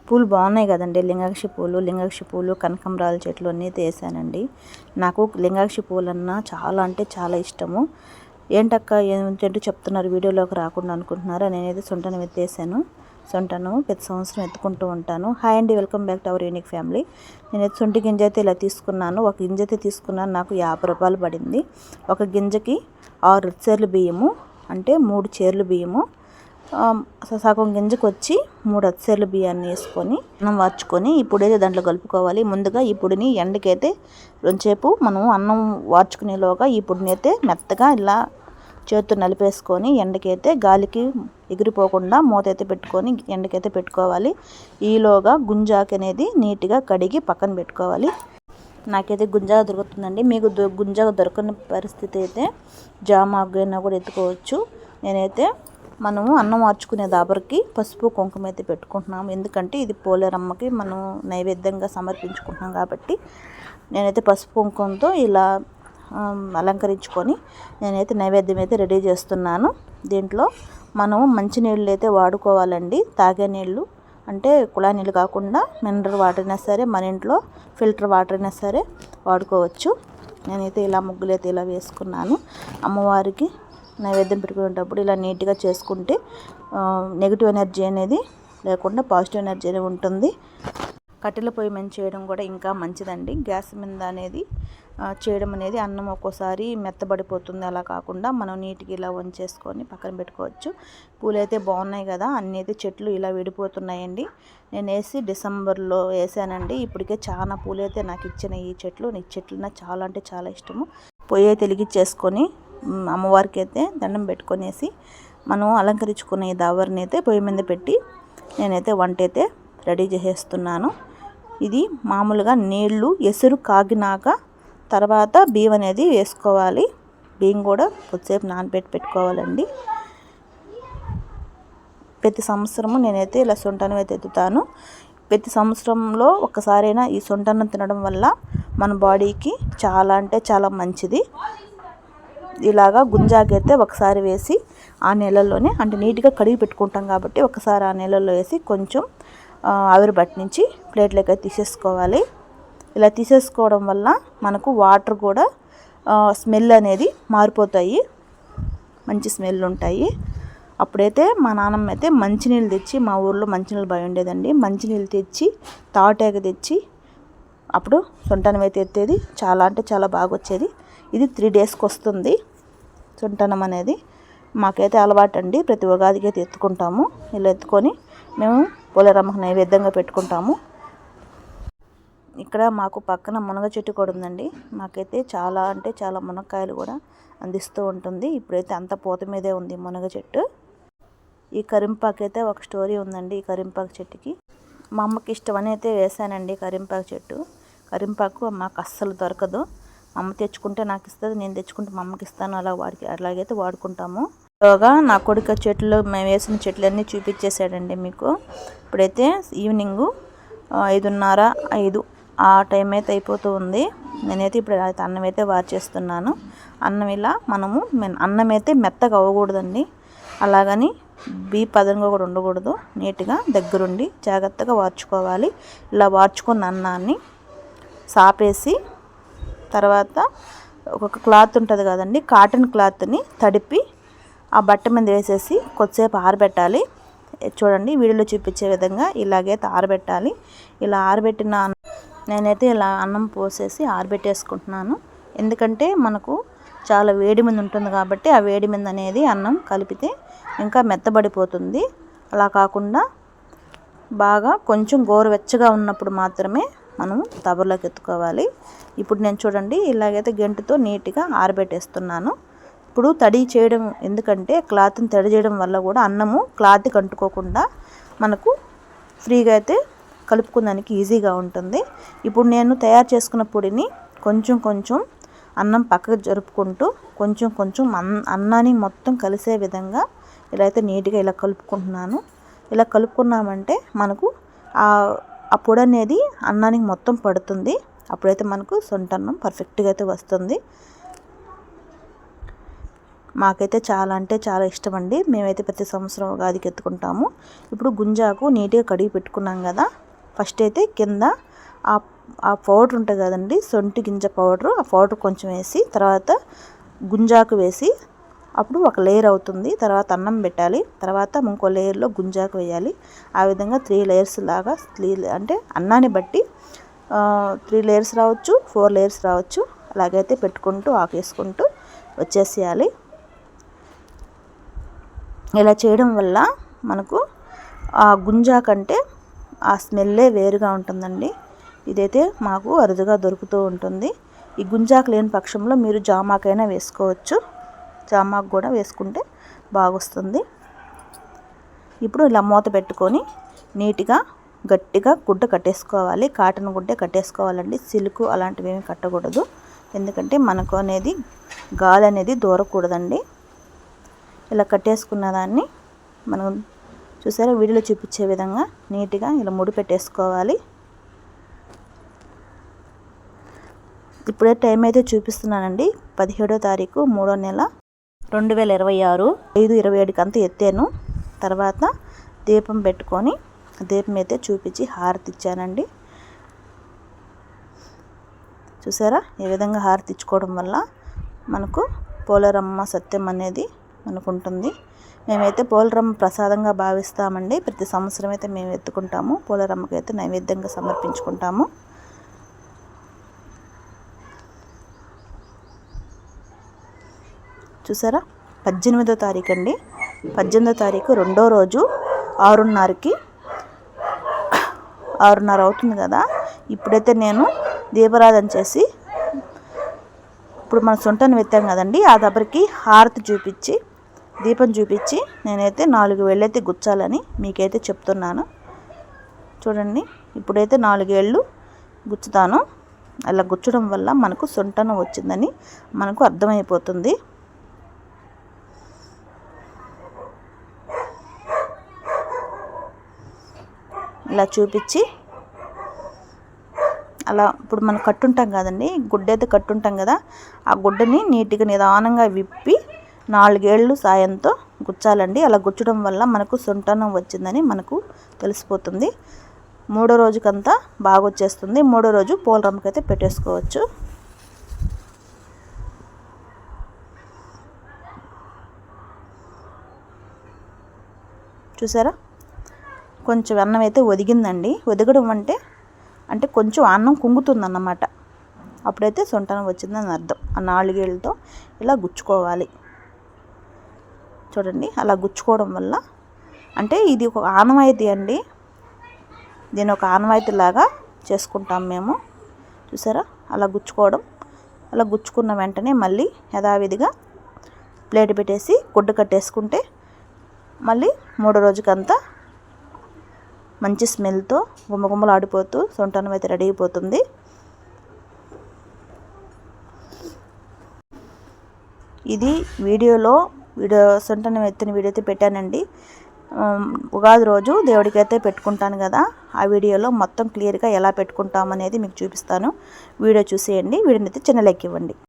పూలు బాగున్నాయి కదండి. లింగాక్షి పూలు కనకంబరాల చెట్లు అన్నీ వేసానండి. నాకు లింగాక్షి పూలన్నా చాలా అంటే చాలా ఇష్టము. ఏంటక్క ఏంటంటే చెప్తున్నారు వీడియోలోకి రాకుండా అనుకుంటున్నారా? నేనైతే సొంటను ఎత్తేసాను. సొంటను ప్రతి సంవత్సరం ఎత్తుకుంటూ ఉంటాను. హాయ్ అండి, welcome back to our unique family. నేనైతే సొంటి గింజ అయితే ఇలా తీసుకున్నాను. ఒక గింజ అయితే తీసుకున్నాను, నాకు 50 రూపాయలు పడింది. ఒక గింజకి 6 చేర్లు బియ్యము, అంటే 3 చేర్లు బియ్యము. సగం గింజకు వచ్చి 3 అచ్చేర్ల బియ్యాన్ని వేసుకొని అన్నం వార్చుకొని ఈ పొడి దాంట్లో కలుపుకోవాలి. ముందుగా ఈ పొడిని ఎండకైతే రెండుసేపు మనం అన్నం వార్చుకునేలోగా ఈ పొడిని అయితే మెత్తగా ఇలా చేతితో నలిపేసుకొని ఎండకైతే గాలికి ఎగిరిపోకుండా మూత అయితే పెట్టుకొని ఎండకైతే పెట్టుకోవాలి. ఈలోగా గుంజాకు అనేది నీట్గా కడిగి పక్కన పెట్టుకోవాలి. నాకైతే గుంజాగా దొరుకుతుందండి. మీకు గుంజాగా దొరకని పరిస్థితి అయితే జామాకు అయినా కూడా ఎత్తుకోవచ్చు. నేనైతే మనము అన్నం మార్చుకునే దాబరికి పసుపు కుంకుమ అయితే పెట్టుకుంటున్నాము. ఎందుకంటే ఇది పోలేరమ్మకి మనం నైవేద్యంగా సమర్పించుకుంటున్నాం కాబట్టి నేనైతే పసుపు కుంకుమతో ఇలా అలంకరించుకొని నేనైతే నైవేద్యం అయితే రెడీ చేస్తున్నాను. దీంట్లో మనము మంచినీళ్ళు అయితే వాడుకోవాలండి. తాగే నీళ్ళు అంటే కుళాయి నీళ్ళు కాకుండా మినరల్ వాటర్ అయినా సరే, మన ఇంట్లో ఫిల్టర్ వాటర్ అయినా సరే వాడుకోవచ్చు. నేనైతే ఇలా ముగ్గులు అయితే ఇలా వేసుకున్నాను. అమ్మవారికి నైవేద్యం పెట్టుకునేటప్పుడు ఇలా నీట్గా చేసుకుంటే నెగిటివ్ ఎనర్జీ అనేది లేకుండా పాజిటివ్ ఎనర్జీ అనేది ఉంటుంది. కట్టెల పొయ్యి మీద చేయడం కూడా ఇంకా మంచిదండి. గ్యాస్ మీద అనేది చేయడం అనేది అన్నం ఒక్కోసారి మెత్తబడిపోతుంది. అలా కాకుండా మనం నీట్గా ఇలా వంచేసుకొని పక్కన పెట్టుకోవచ్చు. పూలు అయితే బాగున్నాయి కదా, అన్నీ అయితే చెట్లు ఇలా విడిపోతున్నాయండి. నేను వేసి డిసెంబర్లో వేసానండి. ఇప్పటికే చాలా పూలు అయితే నాకు ఇచ్చిన ఈ చెట్లు నాకు చాలా అంటే చాలా ఇష్టము. పొయ్యి అయితే వెలిగించేసుకొని అమ్మవారికి అయితే దండం పెట్టుకొనేసి మనం అలంకరించుకునే ఈ దావరిని అయితే పొయ్యి మీద పెట్టి నేనైతే వంట అయితే రెడీ చేసేస్తున్నాను. ఇది మామూలుగా నీళ్లు ఎసురు కాగినాక తర్వాత బియ్యం అనేది వేసుకోవాలి. బియ్యం కూడా కొద్దిసేపు నానబెట్టి పెట్టుకోవాలండి. ప్రతి సంవత్సరము నేనైతే ఇలా సొంటను అయితే ఎత్తుతాను. ప్రతి సంవత్సరంలో ఒక్కసారైనా ఈ సొంటను తినడం వల్ల మన బాడీకి చాలా అంటే చాలా మంచిది. ఇలాగా గుంజాకైతే ఒకసారి వేసి ఆ నీళ్ళల్లోనే అంటే నీట్గా కడిగి పెట్టుకుంటాం కాబట్టి ఒకసారి ఆ నీళ్ళల్లో వేసి కొంచెం ఆవిరి బట్టి నుంచి ప్లేట్లోకి తీసేసుకోవాలి. ఇలా తీసేసుకోవడం వల్ల మనకు వాటర్ కూడా స్మెల్ అనేది మారిపోతాయి, మంచి స్మెల్ ఉంటాయి. అప్పుడైతే మా నాన్నమ్మ అయితే మంచినీళ్ళు తెచ్చి, మా ఊర్లో మంచినీళ్ళు బాగా ఉండేదండి, మంచినీళ్ళు తెచ్చి తాటాక తెచ్చి అప్పుడు సొంటనం అయితే ఎత్తేది. చాలా అంటే చాలా బాగా వచ్చేది. ఇది 3 డేస్కి వస్తుంది సొంటనం అనేది. మాకైతే అలవాటు అండి. ప్రతి ఉగాదికి అయితే ఎత్తుకుంటాము. ఇలా ఎత్తుకొని మేము పోలేరమ్మకు నైవేద్యంగా పెట్టుకుంటాము. ఇక్కడ మాకు పక్కన మునగ చెట్టు కూడా ఉందండి. మాకైతే చాలా అంటే చాలా మునక్కాయలు కూడా అందిస్తూ ఉంటుంది. ఇప్పుడైతే అంత పూత మీదే ఉంది మునగ చెట్టు. ఈ కరింపాకు అయితే ఒక స్టోరీ ఉందండి. ఈ కరింపాకు చెట్టుకి మా అమ్మకి ఇష్టమని అయితే వేసానండి. కరింపాకు చెట్టు, కరింపాకు మాకు అస్సలు దొరకదు. మా అమ్మ తెచ్చుకుంటే నాకు ఇస్తుంది, నేను తెచ్చుకుంటే మా అమ్మకి ఇస్తాను. అలాగైతే వాడుకుంటాము. బాగా నా కొడుకు చెట్లు మేము వేసిన చెట్లు అన్నీ చూపించేసాడండి మీకు. ఇప్పుడైతే ఈవినింగ్ 5:30, 5 ఆ టైం అయితే అయిపోతూ ఉంది. నేనైతే ఇప్పుడు అన్నం అయితే వార్చేస్తున్నాను. అన్నం ఇలా అన్నం అయితే మెత్తగా అవ్వకూడదండి, అలాగని పదంగా కూడా ఉండకూడదు. నీట్గా దగ్గరుండి జాగ్రత్తగా వార్చుకోవాలి. ఇలా వార్చుకున్న అన్నాన్ని సాపేసి తర్వాత ఒక క్లాత్ ఉంటుంది కదండి, కాటన్ క్లాత్ని తడిపి ఆ బట్ట మీద వేసేసి కొద్దిసేపు ఆరబెట్టాలి. చూడండి వీడియోలో చూపించే విధంగా ఇలాగైతే ఆరబెట్టాలి. ఇలా ఆరబెట్టిన నేనైతే ఇలా అన్నం పోసేసి ఆరబెట్టేసుకుంటున్నాను. ఎందుకంటే మనకు చాలా వేడి మీద ఉంటుంది కాబట్టి ఆ వేడి మీద అనేది అన్నం కలిపితే ఇంకా మెత్తబడిపోతుంది. అలా కాకుండా బాగా కొంచెం గోరువెచ్చగా ఉన్నప్పుడు మాత్రమే మనం దబర్లోకి ఎత్తుకోవాలి. ఇప్పుడు నేను చూడండి ఇలాగైతే గెంటుతో నీట్గా ఆరబెట్టేస్తున్నాను. ఇప్పుడు తడి చేయడం ఎందుకంటే క్లాత్ని తడి చేయడం వల్ల కూడా అన్నము క్లాత్కి అంటుకోకుండా మనకు ఫ్రీగా అయితే కలుపుకోవడానికి ఈజీగా ఉంటుంది. ఇప్పుడు నేను తయారు చేసుకున్న పొడిని కొంచెం కొంచెం అన్నం పక్కకు జరుపుకుంటూ కొంచెం కొంచెం అన్నాన్ని మొత్తం కలిసే విధంగా ఇలా అయితే నీట్గా ఇలా కలుపుకుంటున్నాను. ఇలా కలుపుకున్నామంటే మనకు ఆ పొడి అనేది అన్నానికి మొత్తం పడుతుంది. అప్పుడైతే మనకు సొంటన్నం పర్ఫెక్ట్గా అయితే వస్తుంది. మాకైతే చాలా అంటే చాలా ఇష్టం అండి. మేమైతే ప్రతి సంవత్సరం ఉగాదికి ఎత్తుకుంటాము. ఇప్పుడు గుంజాకు నీట్గా కడిగి పెట్టుకున్నాం కదా, ఫస్ట్ అయితే కింద ఆ పౌడర్ ఉంటుంది కదండి, సొంటి గింజ పౌడరు, ఆ పౌడర్ కొంచెం వేసి తర్వాత గుంజాకు వేసి అప్పుడు ఒక లేయర్ అవుతుంది. తర్వాత అన్నం పెట్టాలి, తర్వాత ఇంకో లేయర్లో గుంజాకు వేయాలి. ఆ విధంగా 3 లేయర్స్ లాగా, అంటే అన్నాన్ని బట్టి 3 లేయర్స్ రావచ్చు, 4 లేయర్స్ రావచ్చు. అలాగైతే పెట్టుకుంటూ ఆకేసుకుంటూ వచ్చేసేయాలి. ఇలా చేయడం వల్ల మనకు ఆ గుంజాకంటే ఆ స్మెల్లే వేరుగా ఉంటుందండి. ఇదైతే మాకు అరుదుగా దొరుకుతూ ఉంటుంది. ఈ గుంజాకు లేని పక్షంలో మీరు జామాకైనా వేసుకోవచ్చు, జామాకు కూడా వేసుకుంటే బాగొస్తుంది. ఇప్పుడు ఇలా మూత పెట్టుకొని నీట్గా గట్టిగా గుడ్డ కట్టేసుకోవాలి. కాటన్ గుడ్డే కట్టేసుకోవాలండి, సిల్క్ అలాంటివి ఏమి కట్టకూడదు. ఎందుకంటే మనకు అనేది గాలి అనేది దూరకూడదండి. ఇలా కట్టేసుకున్న దాన్ని మనం చూసారా వీడియోలో చూపించే విధంగా నీట్గా ఇలా ముడి పెట్టేసుకోవాలి. ఇప్పుడే టైం అయితే చూపిస్తున్నానండి, 17వ తారీఖు 3వ నెల 2026 5:27కి అంతా ఎత్తాను. తర్వాత దీపం పెట్టుకొని దీపం అయితే చూపించి హారతి ఇచ్చానండి. చూసారా ఈ విధంగా హారతి ఇచ్చుకోవడం వల్ల మనకు పోలేరమ్మ సత్యం అనేది మనకు ఉంటుంది. మేమైతే పోలేరమ్మ ప్రసాదంగా భావిస్తామండి. ప్రతి సంవత్సరం అయితే మేము ఎత్తుకుంటాము, పోలేరమ్మకి అయితే నైవేద్యంగా సమర్పించుకుంటాము. చూసారా 18వ తారీఖు అండి, 18వ తారీఖు 2వ రోజు 6:30కి 6:30 అవుతుంది కదా. ఇప్పుడైతే నేను దీపారాధన చేసి ఇప్పుడు మన సొంటను వెత్తాం కదండి, ఆ దెబ్బకి హారతి చూపించి దీపం చూపించి నేనైతే 4 వేళ్ళైతే గుచ్చాలని మీకైతే చెప్తున్నాను. చూడండి ఇప్పుడైతే 4 ఏళ్ళు గుచ్చుతాను. అలా గుచ్చడం వల్ల మనకు సొంటన వచ్చిందని మనకు అర్థమైపోతుంది. ఇలా చూపించి అలా ఇప్పుడు మనం కట్టుంటాం కదండి, గుడ్డ అయితే కట్టుంటాం కదా, ఆ గుడ్డని నీట్గా నిదానంగా విప్పి 4 ఏళ్ళు సాయంతో గుచ్చాలండి. అలా గుచ్చడం వల్ల మనకు సొంటనం వచ్చిందని మనకు తెలిసిపోతుంది. 3వ రోజుకంతా బాగా వచ్చేస్తుంది. 3వ రోజు పోలేరమ్మకి అయితే పెట్టేసుకోవచ్చు. చూసారా కొంచెం అన్నం అయితే ఒదిగిందండి. ఒదగడం అంటే కొంచెం అన్నం కుంగుతుందన్నమాట, అప్పుడైతే సొంటనం వచ్చిందని అర్థం. ఆ 4 ఏళ్ళతో ఇలా గుచ్చుకోవాలి. చూడండి అలా గుచ్చుకోవడం వల్ల అంటే ఇది ఒక ఆనవాయితీ అండి, దీని ఒక ఆనవాయితీ లాగా చేసుకుంటాం మేము. చూసారా అలా గుచ్చుకోవడం, అలా గుచ్చుకున్న వెంటనే మళ్ళీ యథావిధిగా ప్లేట్ పెట్టేసి గుడ్డ కట్టేసుకుంటే మళ్ళీ 3వ రోజుకంతా మంచి స్మెల్తో గుమ్మగుమ్మలు ఆడిపోతూ సొంటనం అయితే రెడీ అయిపోతుంది. ఇది వీడియో సొంటనం ఎత్తిన వీడియో అయితే పెట్టానండి. ఉగాది రోజు దేవుడికి అయితే పెట్టుకుంటాను కదా, ఆ వీడియోలో మొత్తం క్లియర్గా ఎలా పెట్టుకుంటాం అనేది మీకు చూపిస్తాను. వీడియో చూసేయండి. వీడియోని అయితే చిన్న లైక్ ఇవ్వండి.